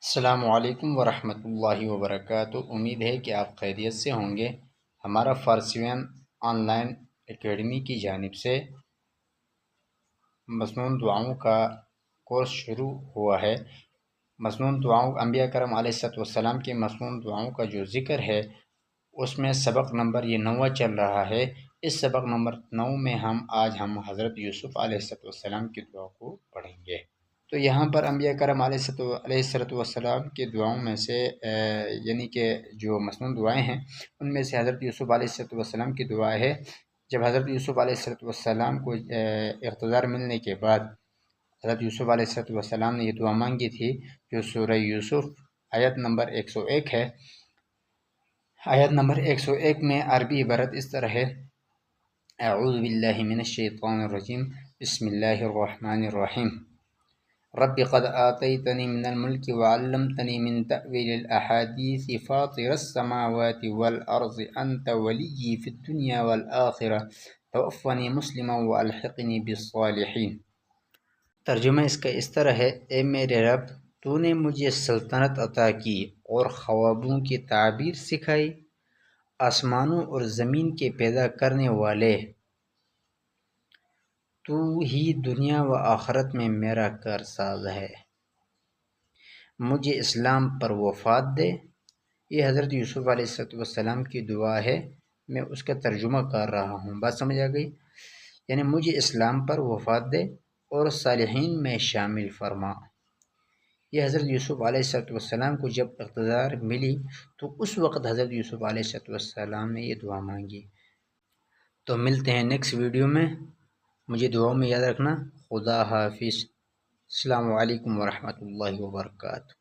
السلام علیکم ورحمۃ اللہ وبرکاتہ۔ امید ہے کہ آپ خیریت سے ہوں گے۔ ہمارا فارسیون آن لائن اکیڈمی کی جانب سے مسنون دعاؤں کا کورس شروع ہوا ہے۔ مسنون دعاؤں انبیاء کرم علیہ السلام کے مسنون دعاؤں کا جو ذکر ہے اس میں سبق نمبر یہ 9واں چل رہا ہے۔ اس سبق نمبر 9 میں آج ہم حضرت یوسف علیہ السلام کی دعا کو پڑھیں گے۔ تو یہاں پر انبیاء کرم علیہ السلام کے دعاؤں میں سے یعنی کہ جو مسنون دعائیں ہیں ان میں سے حضرت یوسف علیہ السلام کی دعا ہے۔ جب حضرت یوسف علیہ السلام کو اقتدار ملنے کے بعد حضرت یوسف علیہ السلام نے یہ دعا مانگی تھی جو سورہ یوسف آیت نمبر 101 ہے۔ آیت نمبر 101 میں عربی عبارت اس طرح ہے: اعوذ باللہ من الشیطان الرجیم، بسم اللہ الرحمن الرحیم، رب قد آتیتنی من الملک وعلمتنی من تأویل الاحادیث فاطر السماوات والارض انت ولی فی الدنیا والآخرہ توفنی مسلما والحقنی بالصالحین۔ ترجمہ اس کا اس طرح ہے: اے میرے رب، تو نے مجھے سلطنت عطا کی اور خوابوں کی تعبیر سکھائی۔ آسمانوں اور زمین کے پیدا کرنے والے، تو ہی دنیا و آخرت میں میرا کارساز ہے۔ مجھے اسلام پر وفات دے۔ یہ حضرت یوسف علیہ السلام کی دعا ہے، میں اس کا ترجمہ کر رہا ہوں۔ بات سمجھ آ گئی؟ یعنی مجھے اسلام پر وفات دے اور صالحین میں شامل فرما۔ یہ حضرت یوسف علیہ السلام کو جب اقتدار ملی تو اس وقت حضرت یوسف علیہ السلام نے یہ دعا مانگی۔ تو ملتے ہیں نیکسٹ ویڈیو میں۔ مجھے دعاؤں میں یاد رکھنا۔ خدا حافظ۔ السلام علیکم ورحمۃ اللہ وبرکاتہ۔